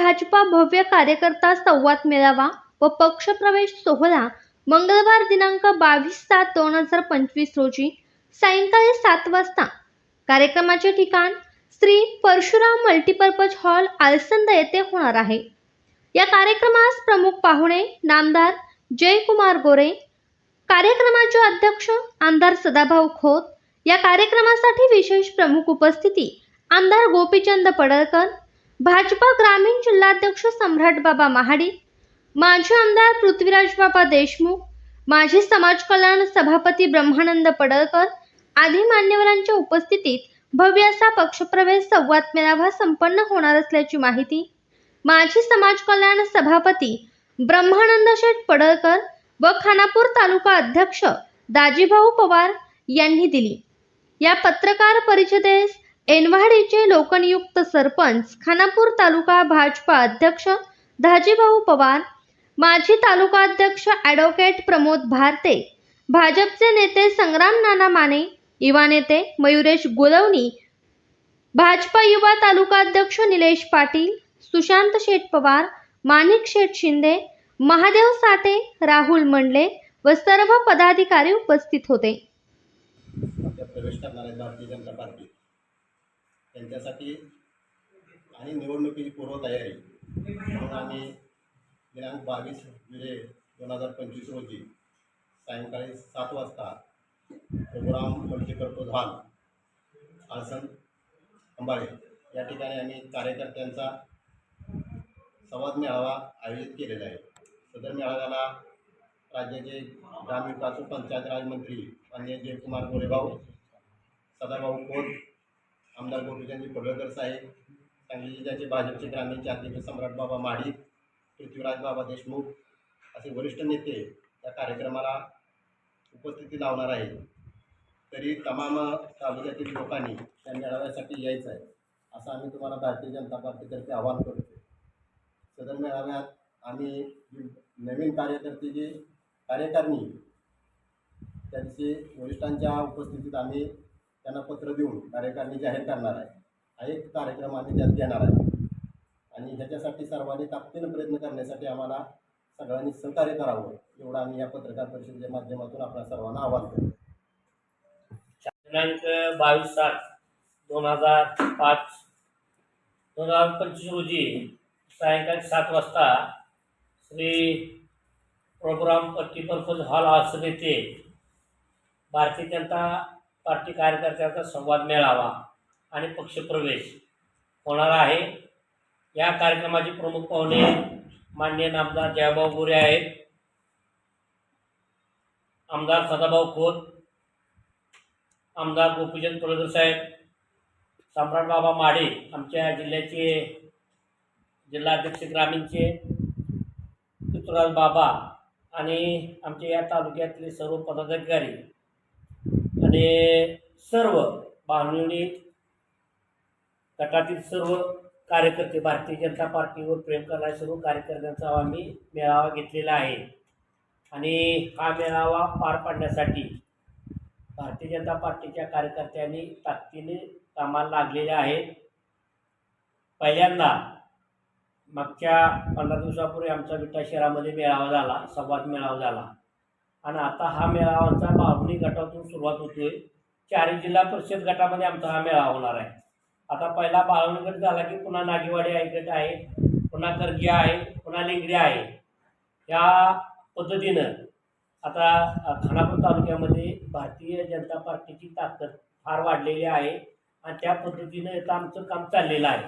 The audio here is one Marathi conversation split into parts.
भाजपा भव्य कार्यकर्ता संवाद मेळावा व पक्षप्रवेश सोहळा मंगळवार दिनांक 22/7/2025 रोजी सायंकाळी 7 वाजता. कार्यक्रमाचे ठिकाण श्री परशुराम मल्टीपर्पज हॉल, आळसंद येथे होणार आहे. या कार्यक्रमास प्रमुख पाहुणे नामदार जयकुमार गोरे, कार्यक्रमाचे अध्यक्ष आमदार सदाभाऊ खोत. या कार्यक्रमासाठी विशेष प्रमुख उपस्थिती आमदार गोपीचंद पडळकर, भाजपा ग्रामीण जिल्हाध्यक्ष सम्राट बाबा महाडिक, माजी आमदार पृथ्वीराज बाबा देशमुख, माजी समाज कल्याण सभापती ब्रह्मानंद पडळकर आदी मान्यवरांच्या उपस्थितीत भव्य असा पक्षप्रवेश संवाद मेळावा संपन्न होणार असल्याची माहिती माजी समाज कल्याण सभापती ब्रह्मानंद शेठ पडळकर व खानापूर तालुका अध्यक्ष दाजीभाऊ पवार यांनी दिली. या पत्रकार परिषदेस एनवाडीचे लोकनियुक्त सरपंच, खानापूर तालुका भाजपा अध्यक्ष दाजीभाऊ पवार, माजी तालुका अध्यक्ष ॲडव्होकेट प्रमोद भारते, भाजपचे नेते संग्राम नाना माने, युवा नेते मयुरेश गोलवणी, भाजपा युवा तालुका अध्यक्ष निलेश पाटील, सुशांत शेठ पवार, माणिक शेठ शिंदे, महादेव साठे, राहुल मंडले व सर्व पदाधिकारी उपस्थित होते. प्रवेश करणार आहेत भारतीय जनता पार्टी त्यांच्यासाठी आणि निवडणुकीची पूर्वतयारी म्हणून आम्ही दिनांक 22 जुलै 2025 रोजी सायंकाळी 7 वाजता परशुराम मल्टीपर्पज हॉल, आळसंद अंबाळे या ठिकाणी आम्ही कार्यकर्त्यांचा संवाद मेळावा आयोजित केलेला आहे. सदर मेळाव्याला राज्याचे ग्रामविकास व पंचायत राज मंत्री माननीय जयकुमार गोरेभाऊ, सदाभाऊ खोत, आमदार गोपीचंद पडळकर साहेब, सांगली जिल्ह्याचे भाजपचे ग्रामीणचे अध्यक्ष सम्राट बाबा महाडिक, पृथ्वीराज बाबा देशमुख असे वरिष्ठ नेते या कार्यक्रमाला उपस्थिती लावणार आहेत. तरी तमाम तालुक्यातील लोकांनी या मेळाव्यासाठी यायचं आहे असं आम्ही तुम्हाला भारतीय जनता पार्टीतर्फे आवाहन करतो. सदर मेळाव्यात आम्ही नवीन कार्यकर्ते जे कार्यकारिणी त्यांचे वरिष्ठांच्या उपस्थितीत आम्ही त्यांना पत्र देऊन कार्यकारिणी जाहीर करणार आहे. हा एक कार्यक्रम आम्ही त्यात घेणार आहे आणि ह्याच्यासाठी सर्वांनी ताकदीनं प्रयत्न करण्यासाठी आम्हाला सगळ्यांनी सहकार्य करावं एवढं आम्ही या पत्रकार परिषदेच्या माध्यमातून आपल्या सर्वांना आवाहन करतो. दिनांक 22/7/2025 रोजी सायंकाळी 7 वाजता श्री परशुराम मल्टीपर्पज हॉल, आळसंद येथे भारतीय जनता पार्टी कार्यकर्त्यांचा संवाद मेळावा आणि पक्षप्रवेश होणार आहे. या कार्यक्रमाचे प्रमुख पाहुणे माननीय नामदार जयभाऊ गोरे आहेत, आमदार सदाभाऊ खोत, आमदार गोपीचंद पडळकर साहेब, सम्राट बाबा माडे आमच्या जिल्ह्याचे जिल्हाध्यक्ष ग्रामीणचे, पृथ्वीराज बाबा आणि आमच्या या तालुक्यातले सर्व पदाधिकारी आणि सर्व बांधणी गटातील सर्व कार्यकर्ते, भारतीय जनता पार्टीवर प्रेम करणारे सर्व कार्यकर्त्यांचा आम्ही मेळावा घेतलेला आहे. आणि हा मेळावा पार पाडण्यासाठी भारतीय जनता पार्टीच्या कार्यकर्त्यांनी ताकदीने कामाला लागलेले आहेत. पहिल्यांदा मागच्या 15 दिवसापूर्वी आमचा विटा शहरामध्ये मेळावा झाला, संवाद मेळावा झाला आणि आता हा मेळावांचा बाहुली गटातून सुरुवात होतोय. 4 जिल्हा परिषद गटामध्ये आमचा हा मेळावा होणार आहे. आता पहिला बाळवणी गट झाला की पुन्हा नागेवाडी गट आहे, पुन्हा करगी आहे, पुन्हा लिंगरी आहे. या पद्धतीनं आता खानापूर तालुक्यामध्ये भारतीय जनता पार्टीची ताकद फार वाढलेली आहे आणि त्या पद्धतीनं आता आमचं काम चाललेलं आहे.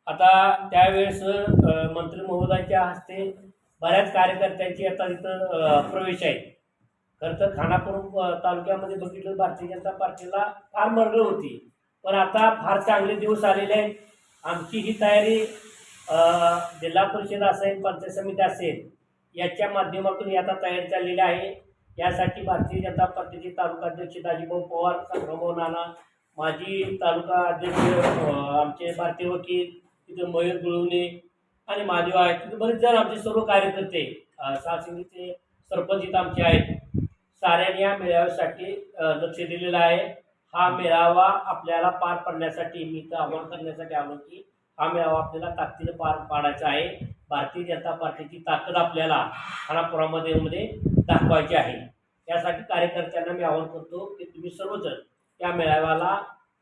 आता त्यावेळेस मंत्री महोदयांच्या हस्ते बऱ्याच कार्यकर्त्यांची आता तिथं प्रवेश आहे. खरं तर खानापूर तालुक्यामध्ये बघितलं भारतीय जनता पार्टीला फार मरगळ होती, पण आता फार चांगले दिवस आलेले आहेत. आमची ही तयारी जिल्हा परिषद असेल, पंचायत समिती असेल याच्या माध्यमातून आता तयारी चाललेली आहे. यासाठी भारतीय जनता पार्टीचे तालुका अध्यक्ष दाजीभाऊ पवार, संग्रामभाऊ नाना, माजी तालुका अध्यक्ष आमचे भारतीय वकील, तिथं मयूर गुळवणे आणि महादेव आहेत, तिथे बरेच जण आमचे सर्व कार्यकर्ते, सासिंगीचे सरपंच इथं आमचे आहेत. साऱ्यांनी या मेळाव्यासाठी लक्ष दिलेलं आहे. हा मेळावा आपल्याला पार पाडण्यासाठी मी इथं आवाहन करण्यासाठी आलो की हा मेळावा आपल्याला ताकदीने पार पाडायचा आहे. भारतीय जनता पार्टीची ताकद आपल्याला खानापुरामध्ये दाखवायची आहे. त्यासाठी कार्यकर्त्यांना मी आवाहन करतो की तुम्ही सर्वजण या मेळाव्याला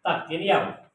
ताकदीने यावं.